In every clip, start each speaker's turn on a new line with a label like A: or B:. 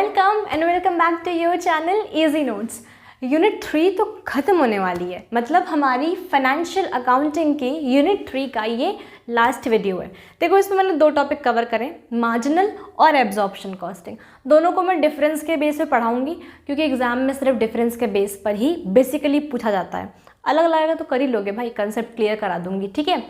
A: Welcome back to your channel easy notes. Unit 3 तो ख़त्म होने वाली है, मतलब हमारी फाइनेंशियल अकाउंटिंग की यूनिट 3 का ये लास्ट वीडियो है। देखो, इसमें मैंने दो टॉपिक कवर करें, मार्जिनल और एब्जॉर्प्शन कॉस्टिंग। दोनों को मैं डिफरेंस के बेस पे पढ़ाऊंगी, क्योंकि एग्जाम में सिर्फ डिफरेंस के बेस पर ही बेसिकली पूछा जाता है। अलग लगेगा तो कर ही लोगे भाई, कंसेप्ट क्लियर करा दूंगी, ठीक है।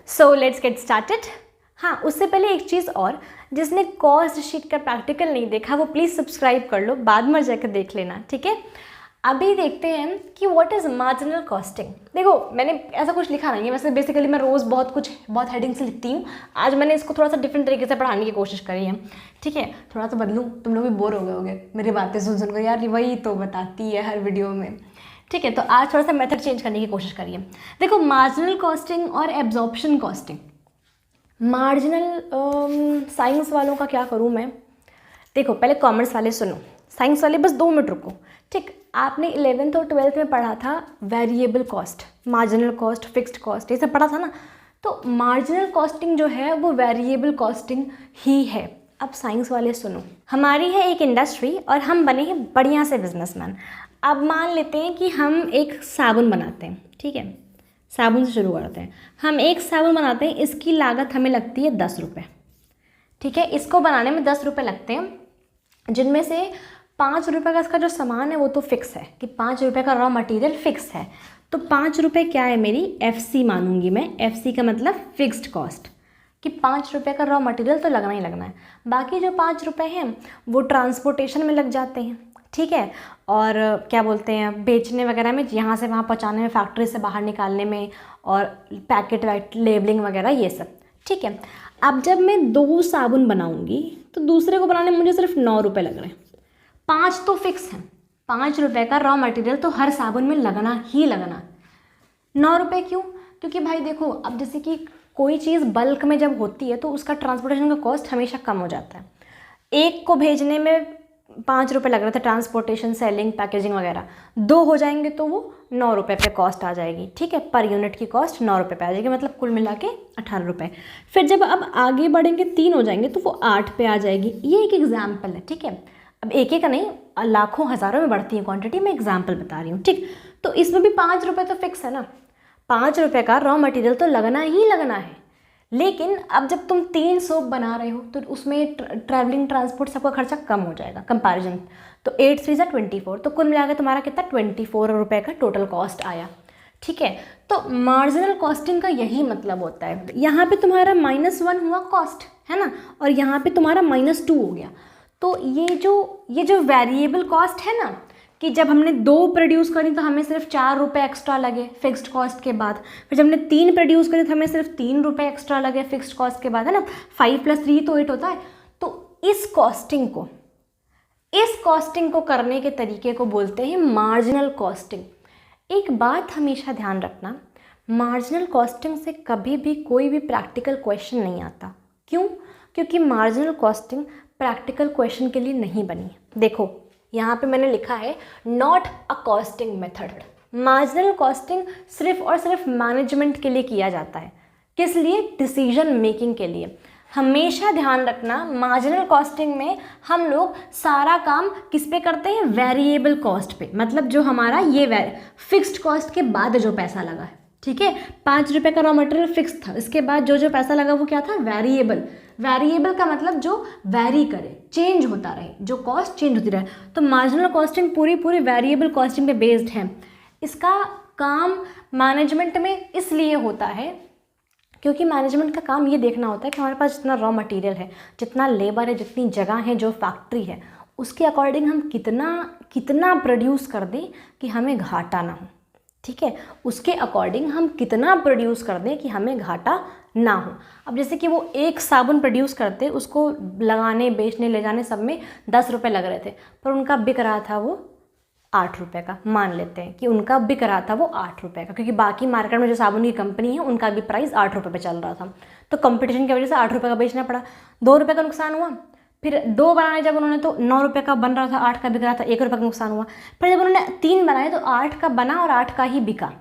A: So let's get started. हाँ, उससे पहले एक चीज़ और, जिसने कॉस्ट शीट का प्रैक्टिकल नहीं देखा वो प्लीज़ सब्सक्राइब कर लो, बाद में जाकर देख लेना, ठीक है। अभी देखते हैं कि व्हाट इज़ मार्जिनल कॉस्टिंग। देखो, मैंने ऐसा कुछ लिखा नहीं है, वैसे बेसिकली मैं रोज़ बहुत हेडिंग से लिखती हूँ। आज मैंने इसको थोड़ा सा डिफरेंट तरीके से पढ़ाने की कोशिश करी है, ठीक है। थोड़ा सा बदलूँ, तुम लोग भी बोर हो गए होगे मेरी बातें सुन सुन कर, यार वही तो बताती है हर वीडियो में, ठीक है। तो आज थोड़ा सा मेथड चेंज करने की कोशिश करिए। देखो, मार्जिनल कॉस्टिंग और एब्जॉर्प्शन कॉस्टिंग। मार्जिनल साइंस वालों का क्या करूँ मैं। देखो, पहले कॉमर्स वाले सुनो, साइंस वाले बस 2 मिनट रुको, ठीक। आपने 11th और 12th में पढ़ा था variable cost, marginal cost, fixed cost, ये सब पढ़ा था ना। तो मार्जिनल कॉस्टिंग जो है वो वेरिएबल कॉस्टिंग ही है। अब साइंस वाले सुनो, हमारी है एक इंडस्ट्री और हम बने हैं बढ़िया से बिजनेसमैन। अब मान लेते हैं कि हम एक साबुन बनाते हैं, ठीक है। साबुन से शुरू करते हैं। हम एक साबुन बनाते हैं, इसकी लागत हमें लगती है 10 रुपये, ठीक है। इसको बनाने में 10 रुपये लगते हैं, जिनमें से 5 रुपये का इसका जो सामान है वो तो फिक्स है कि 5 रुपये का रॉ मटेरियल फिक्स है। तो 5 रुपये क्या है, मेरी FC मानूंगी मैं। FC का मतलब फिक्स्ड कॉस्ट, कि 5 रुपये का रॉ मटेरियल तो लगना ही लगना है। बाकी जो 5 रुपये हैं वो ट्रांसपोर्टेशन में लग जाते हैं, ठीक है। और क्या बोलते हैं, बेचने वगैरह में, यहाँ से वहाँ पहुँचाने में, फैक्ट्री से बाहर निकालने में, और पैकेट लेबलिंग वगैरह, ये सब, ठीक है। अब जब मैं 2 साबुन बनाऊँगी तो दूसरे को बनाने में मुझे सिर्फ 9 रुपये लग रहे हैं। 5 तो फिक्स हैं, 5 रुपये का रॉ मटेरियल तो हर साबुन में लगना ही लगना। 9 रुपये क्यों? क्योंकि भाई देखो, अब जैसे कि कोई चीज़ बल्क में जब होती है तो उसका ट्रांसपोर्टेशन का कॉस्ट हमेशा कम हो जाता है। एक को भेजने में 5 रुपये लग रहे थे, ट्रांसपोर्टेशन, सेलिंग, पैकेजिंग वगैरह। 2 हो जाएंगे तो वो 9 रुपये पे कॉस्ट आ जाएगी, ठीक है। पर यूनिट की कॉस्ट 9 रुपये पे आ जाएगी, मतलब कुल मिला के 18 रुपये। फिर जब अब आगे बढ़ेंगे, 3 हो जाएंगे तो वो 8 पे आ जाएगी। ये एक एग्जाम्पल है, ठीक है। अब एक एक का नहीं, लाखों हज़ारों में बढ़ती है क्वांटिटी, मैं एग्जाम्पल बता रही हूँ, ठीक। तो इसमें भी 5 रुपये तो फिक्स है ना, 5 रुपये का रॉ मटेरियल तो लगना ही लगना है। लेकिन अब जब तुम 3 सोप बना रहे हो तो उसमें ट्रैवलिंग, ट्रांसपोर्ट, सबका खर्चा कम हो जाएगा कंपैरिजन। तो 8 3 = 24, तो कुल मिलाकर तुम्हारा कितना, 24 रुपये का टोटल कॉस्ट आया, ठीक है। तो मार्जिनल कॉस्टिंग का यही मतलब होता है। यहाँ पे तुम्हारा -1 हुआ कॉस्ट, है ना, और यहाँ पे तुम्हारा -2 हो गया। तो ये जो वेरिएबल कॉस्ट है ना, कि जब हमने 2 प्रोड्यूस करी तो हमें सिर्फ 4 रुपये एक्स्ट्रा लगे फिक्स्ड कॉस्ट के बाद। फिर जब हमने 3 प्रोड्यूस करी तो हमें सिर्फ 3 रुपये एक्स्ट्रा लगे फिक्स्ड कॉस्ट के बाद, है ना। 5 + 3 तो 8 होता है। तो इस कॉस्टिंग को करने के तरीके को बोलते हैं मार्जिनल कॉस्टिंग। एक बात हमेशा ध्यान रखना, मार्जिनल कॉस्टिंग से कभी भी कोई भी प्रैक्टिकल क्वेश्चन नहीं आता। क्यों? क्योंकि मार्जिनल कॉस्टिंग प्रैक्टिकल क्वेश्चन के लिए नहीं बनी। देखो, यहाँ पे मैंने लिखा है not a costing method. Marginal costing सिर्फ और सिर्फ मैनेजमेंट के लिए किया जाता है। किस लिए? डिसीजन मेकिंग के लिए। हमेशा ध्यान रखना, मार्जिनल कॉस्टिंग में हम लोग सारा काम किस पे करते हैं, वेरिएबल कॉस्ट पे, मतलब जो हमारा ये फिक्स्ड कॉस्ट के बाद जो पैसा लगा है, ठीक है। 5 रुपये का रॉ मटेरियल फिक्स था, इसके बाद जो पैसा लगा वो क्या था, वेरिएबल। वेरिएबल का मतलब जो वेरी करे, चेंज होता रहे, जो कॉस्ट चेंज होती रहे। तो मार्जिनल कॉस्टिंग पूरी वेरिएबल कॉस्टिंग पे बेस्ड है। इसका काम मैनेजमेंट में इसलिए होता है क्योंकि मैनेजमेंट का काम ये देखना होता है कि हमारे पास जितना रॉ मटेरियल है, जितना लेबर है, जितनी जगह है, जो फैक्ट्री है, उसके अकॉर्डिंग हम कितना प्रोड्यूस कर दें कि हमें घाटा ना हो, ठीक है। उसके अकॉर्डिंग हम कितना प्रोड्यूस कर दें कि हमें घाटा ना हो। अब जैसे कि वो एक साबुन प्रोड्यूस करते, उसको लगाने, बेचने, ले जाने सब में 10 रुपये लग रहे थे, पर उनका बिक रहा था वो 8 रुपये का। मान लेते हैं कि उनका बिक रहा था वो 8 रुपये का, क्योंकि बाकी मार्केट में जो साबुन की कंपनी है उनका भी प्राइस 8 रुपये पे चल रहा था। तो कंपटीशन की वजह से 8 रुपये का बेचना पड़ा, 2 रुपये का नुकसान हुआ। फिर 2 बनाए जब उन्होंने तो 9 रुपये का बन रहा था, 8 का बिक रहा था, 1 रुपये का नुकसान हुआ। फिर जब उन्होंने 3 बनाए तो 8 का बना और 8 का ही बिका।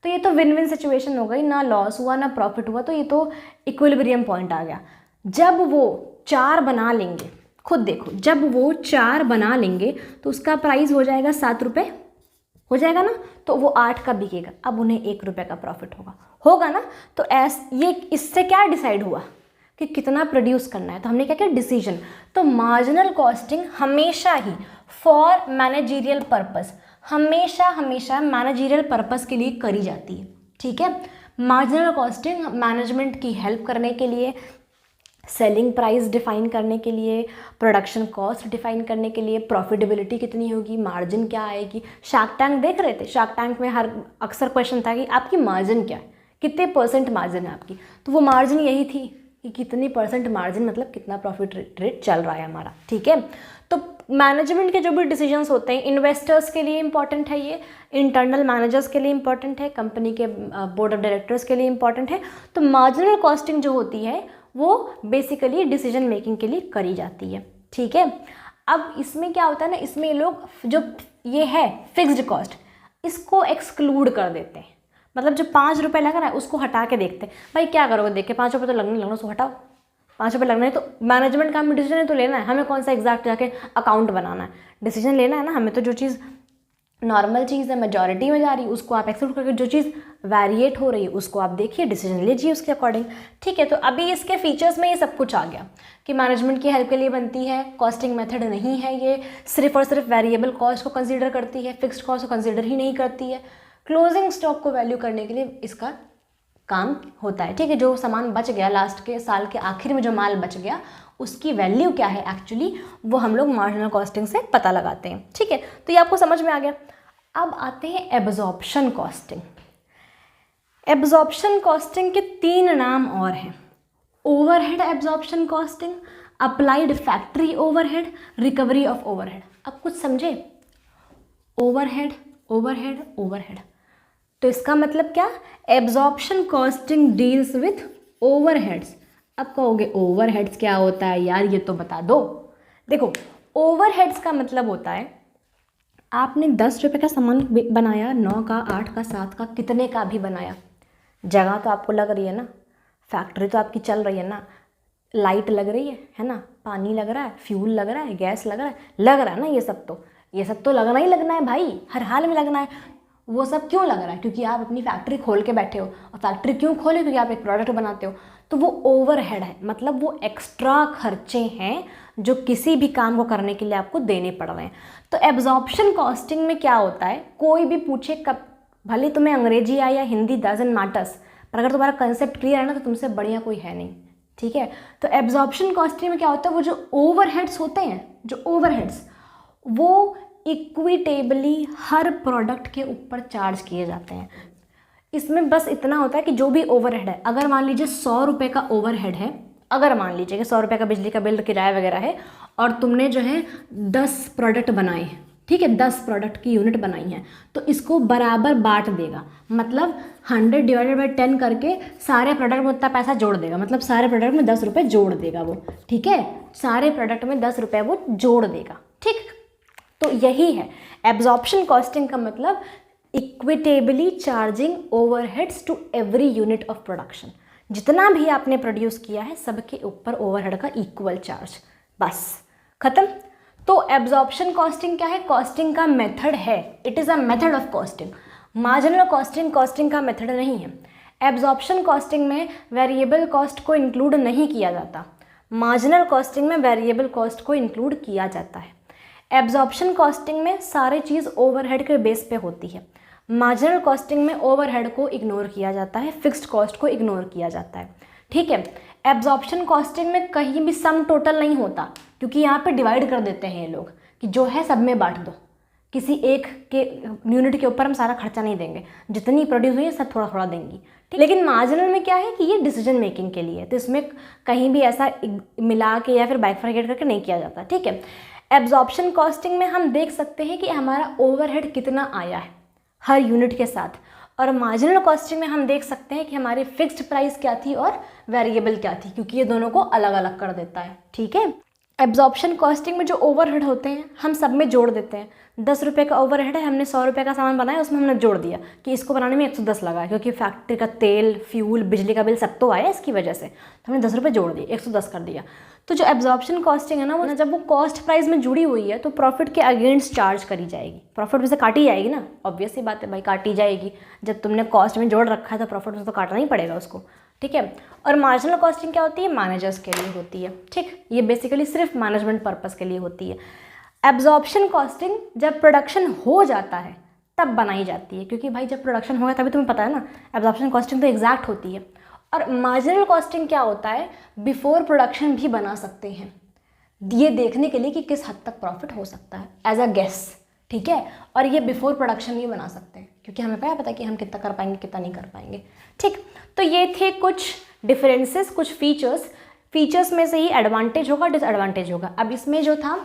A: तो ये तो विन विन सिचुएशन हो गई, ना लॉस हुआ ना प्रॉफिट हुआ। तो ये तो इक्विलिब्रियम पॉइंट आ गया। जब वो 4 बना लेंगे, खुद देखो, जब वो 4 बना लेंगे तो उसका प्राइस हो जाएगा 7 रुपये, हो जाएगा ना, तो वो 8 का बिकेगा, अब उन्हें 1 रुपये का प्रॉफिट होगा ना। तो ये इससे क्या डिसाइड हुआ कि कितना प्रोड्यूस करना है, तो हमने क्या किया, डिसीजन। तो मार्जिनल कॉस्टिंग हमेशा ही फॉर मैनेजरियल पर्पस, हमेशा मैनेजरियल पर्पस के लिए करी जाती है, ठीक है। मार्जिनल कॉस्टिंग मैनेजमेंट की हेल्प करने के लिए, सेलिंग प्राइस डिफाइन करने के लिए, प्रोडक्शन कॉस्ट डिफाइन करने के लिए, प्रॉफिटेबिलिटी कितनी होगी, मार्जिन क्या आएगी। शार्क टैंक देख रहे थे, शार्क टैंक में अक्सर क्वेश्चन था कि आपकी मार्जिन क्या है, कितने परसेंट मार्जिन है आपकी, तो वो मार्जिन यही थी कि कितनी परसेंट मार्जिन, मतलब कितना प्रॉफिट रेट चल रहा है हमारा, ठीक है। तो मैनेजमेंट के जो भी डिसीजंस होते हैं, इन्वेस्टर्स के लिए इंपॉर्टेंट है, ये इंटरनल मैनेजर्स के लिए इंपॉर्टेंट है, कंपनी के बोर्ड ऑफ डायरेक्टर्स के लिए इंपॉर्टेंट है। तो मार्जिनल कॉस्टिंग जो होती है वो बेसिकली डिसीजन मेकिंग के लिए करी जाती है, ठीक है। अब इसमें क्या होता है ना, इसमें लोग जो ये है फिक्स्ड कॉस्ट, इसको एक्सक्लूड कर देते हैं। मतलब जो 5 रुपये लग रहा है उसको हटा के देखते हैं, भाई क्या करोगे, देख के 5 रुपये तो लगने लगना, उसको हटाओ, 5 रुपये लगना है तो मैनेजमेंट का हमें डिसीजन तो लेना है, हमें कौन सा एग्जैक्ट जाके अकाउंट बनाना है, डिसीजन लेना है ना हमें। तो जो चीज़ नॉर्मल चीज़ है, मेजॉरिटी में जा रही है, उसको आप एक्सेप्ट करके, जो चीज़ वेरिएट हो रही है उसको आप देखिए, डिसीजन लीजिए उसके अकॉर्डिंग, ठीक है। तो अभी इसके फीचर्स में ये सब कुछ आ गया कि मैनेजमेंट की हेल्प के लिए बनती है, कॉस्टिंग मेथड नहीं है ये, सिर्फ और सिर्फ वेरिएबल कॉस्ट को कंसीडर करती है, फिक्स्ड कॉस्ट को कंसीडर ही नहीं करती है। क्लोजिंग स्टॉक को वैल्यू करने के लिए इसका काम होता है, ठीक है। जो सामान बच गया, लास्ट के साल के आखिर में जो माल बच गया, उसकी वैल्यू क्या है एक्चुअली, वो हम लोग मार्जिनल कॉस्टिंग से पता लगाते हैं, ठीक है। तो ये आपको समझ में आ गया। अब आते हैं एब्जॉर्प्शन कॉस्टिंग। एब्जॉर्प्शन कॉस्टिंग के 3 नाम और हैं, overhead absorption costing, applied factory overhead, recovery of overhead. अब कुछ समझे, ओवरहेड ओवरहेड ओवरहेड, तो इसका मतलब क्या, absorption costing deals with overheads. अब कहोगे ओवरहेड्स क्या होता है यार, ये तो बता दो। देखो ओवरहेड्स का मतलब होता है, आपने 10 रुपये का सामान बनाया, 9 का, 8 का, 7 का, कितने का भी बनाया, जगह तो आपको लग रही है ना, फैक्ट्री तो आपकी चल रही है ना, लाइट लग रही है ना, पानी लग रहा है, फ्यूल लग रहा है, गैस लग रहा है ना, ये सब तो लगना ही लगना है भाई, हर हाल में लगना है। वो सब क्यों लग रहा है, क्योंकि आप अपनी फैक्ट्री खोल के बैठे हो, और फैक्ट्री क्यों खोले, क्योंकि आप एक प्रोडक्ट बनाते हो, तो वो ओवरहेड है, मतलब वो एक्स्ट्रा खर्चे हैं जो किसी भी काम को करने के लिए आपको देने पड़ रहे हैं। तो एब्जॉर्प्शन कॉस्टिंग में क्या होता है, कोई भी पूछे, कब भले तुम्हें अंग्रेजी आए या हिंदी, डजंट मैटर्स, पर अगर तुम्हारा कंसेप्ट क्लियर है ना तो तुमसे बढ़िया कोई है नहीं, ठीक है। तो एब्जॉर्प्शन कॉस्टिंग में क्या होता है, वो जो ओवरहेड्स होते हैं, जो ओवरहेड्स वो इक्विटेबली हर प्रोडक्ट के ऊपर चार्ज किए जाते हैं। इसमें बस इतना होता है कि जो भी ओवरहेड है, अगर मान लीजिए 100 रुपये का ओवरहेड है, अगर मान लीजिए कि 100 रुपये का बिजली का बिल, किराया वगैरह है, और तुमने जो है 10 प्रोडक्ट बनाए हैं, ठीक है, 10 प्रोडक्ट की यूनिट बनाई है, तो इसको बराबर बांट देगा, मतलब 100 डिवाइडेड बाई 10 करके सारे प्रोडक्ट में उतना पैसा जोड़ देगा, मतलब सारे प्रोडक्ट में 10 रुपये जोड़ देगा वो, ठीक है, सारे प्रोडक्ट में 10 रुपये वो जोड़ देगा, ठीक। तो यही है एब्जॉर्प्शन कॉस्टिंग का मतलब, equitably charging overheads to every unit of production. जितना भी आपने प्रोड्यूस किया है सबके ऊपर ओवरहेड का इक्वल चार्ज, बस खत्म। तो एब्जॉर्प्शन कॉस्टिंग क्या है, कॉस्टिंग का मेथड है, it is a method of costing. Marginal costing का मेथड नहीं है। एब्जॉर्प्शन कॉस्टिंग में वेरिएबल कॉस्ट को इंक्लूड नहीं किया जाता, मार्जिनल कॉस्टिंग में वेरिएबल कॉस्ट को इंक्लूड किया जाता है। एब्जॉर्प्शन कॉस्टिंग में सारी चीज़ ओवरहेड के बेस पे होती है, मार्जिनल कॉस्टिंग में ओवरहेड को इग्नोर किया जाता है, फिक्स्ड कॉस्ट को इग्नोर किया जाता है, ठीक है। एब्जॉर्प्शन कॉस्टिंग में कहीं भी सम टोटल नहीं होता, क्योंकि यहाँ पे डिवाइड कर देते हैं ये लोग कि जो है सब में बांट दो, किसी एक के यूनिट के ऊपर हम सारा खर्चा नहीं देंगे, जितनी प्रोड्यूस हुई है सब थोड़ा थोड़ा देंगी, ठीक। लेकिन मार्जिनल में क्या है कि ये डिसीजन मेकिंग के लिए, तो इसमें कहीं भी ऐसा मिला के या फिर बाइफरकेट करके नहीं किया जाता, ठीक है। एब्जॉर्प्शन कॉस्टिंग में हम देख सकते हैं कि हमारा ओवरहेड कितना आया है हर यूनिट के साथ, और मार्जिनल कॉस्टिंग में हम देख सकते हैं कि हमारी फिक्स्ड प्राइस क्या थी और वेरिएबल क्या थी, क्योंकि ये दोनों को अलग अलग कर देता है, ठीक है। एब्जॉर्प्शन कॉस्टिंग में जो ओवरहेड होते हैं हम सब में जोड़ देते हैं। 10 रुपये का ओवरहेड है, हमने 100 रुपये का सामान बनाया, उसमें हमने जोड़ दिया कि इसको बनाने में 110 लगा है, क्योंकि फैक्ट्री का तेल, फ्यूल, बिजली का बिल सब तो आया इसकी वजह से, तो हमने 10 रुपये जोड़ दिए, 110 कर दिया। तो जो एब्जॉर्प्शन कॉस्टिंग है ना, वो जब वो कॉस्ट प्राइस में जुड़ी हुई है तो प्रॉफिट के अगेंस्ट चार्ज करी जाएगी, प्रॉफिट में से काटी जाएगी ना, ऑब्वियस सी बात है भाई, काटी जाएगी। जब तुमने कॉस्ट में जोड़ रखा है तो प्रॉफिट में से तो काटना ही पड़ेगा उसको, ठीक है। और मार्जिनल कॉस्टिंग क्या होती है? मैनेजर्स के लिए होती है, ठीक। ये बेसिकली सिर्फ मैनेजमेंट पर्पस के लिए होती है। एब्जॉर्प्शन कॉस्टिंग जब प्रोडक्शन हो जाता है तब बनाई जाती है, क्योंकि भाई जब प्रोडक्शन होगा तभी तुम्हें पता है ना, एब्जॉर्प्शन कॉस्टिंग तो एग्जैक्ट होती है। और मार्जिनल कॉस्टिंग क्या होता है? बिफोर प्रोडक्शन भी बना सकते हैं, ये देखने के लिए कि किस हद तक प्रॉफिट हो सकता है एज अ गेस, ठीक है। और ये बिफोर प्रोडक्शन भी बना सकते हैं, क्योंकि हमें पता है कि हम कितना कर पाएंगे कितना नहीं कर पाएंगे, ठीक। तो ये थे कुछ डिफरेंसेस, कुछ फीचर्स में से ही एडवांटेज होगा, डिसएडवांटेज होगा। अब इसमें जो था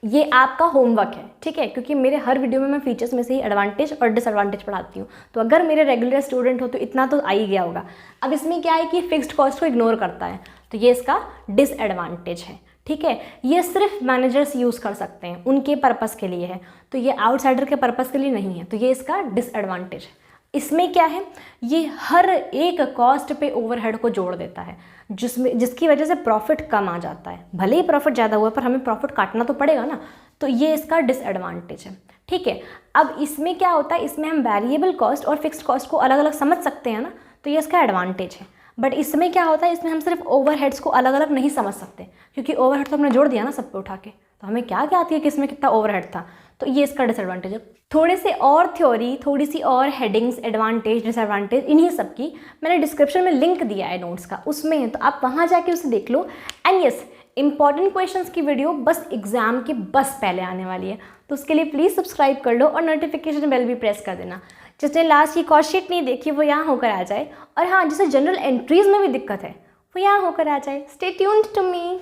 A: ये आपका होमवर्क है, ठीक है, क्योंकि मेरे हर वीडियो में मैं फीचर्स में से ही एडवांटेज और डिसएडवांटेज पढ़ाती हूँ। तो अगर मेरे रेगुलर स्टूडेंट हो तो इतना तो आ ही गया होगा। अब इसमें क्या है कि फिक्स्ड कॉस्ट को इग्नोर करता है, तो ये इसका डिसएडवांटेज है, ठीक है। ये सिर्फ मैनेजर्स यूज़ कर सकते हैं, उनके पर्पस के लिए है, तो ये आउटसाइडर के पर्पस के लिए नहीं है, तो ये इसका डिसएडवांटेज है। इसमें क्या है, ये हर एक कॉस्ट पे ओवरहेड को जोड़ देता है, जिसकी वजह से प्रॉफिट कम आ जाता है। भले ही प्रॉफिट ज़्यादा हुआ पर हमें प्रॉफिट काटना तो पड़ेगा ना, तो ये इसका डिसएडवांटेज है, ठीक है। अब इसमें क्या होता है, इसमें हम वेरिएबल कॉस्ट और फिक्स्ड कॉस्ट को अलग अलग समझ सकते हैं ना, तो ये इसका एडवांटेज है। बट इसमें क्या होता है, इसमें हम सिर्फ ओवरहेड्स को अलग अलग नहीं समझ सकते, क्योंकि ओवरहेड तो हमने जोड़ दिया ना सब पे उठा के, तो हमें क्या आती है कि इसमें कितना ओवरहेड था, तो ये इसका डिसएडवांटेज है। थोड़े से और थ्योरी, थोड़ी सी और हेडिंग्स, एडवांटेज डिसएडवांटेज, इन्हीं सब की मैंने डिस्क्रिप्शन में लिंक दिया है नोट्स का, उसमें है, तो आप वहाँ जाके उसे देख लो। एंड यस, इंपॉर्टेंट क्वेश्चंस की वीडियो बस एग्जाम के बस पहले आने वाली है, तो उसके लिए प्लीज़ सब्सक्राइब कर लो और नोटिफिकेशन बेल भी प्रेस कर देना। जिसने लास्ट की कॉस्ट शीट नहीं देखी वो यहाँ होकर आ जाए, और हाँ, जिसे जनरल एंट्रीज में भी दिक्कत है वो यहाँ होकर आ जाए। Stay tuned to me.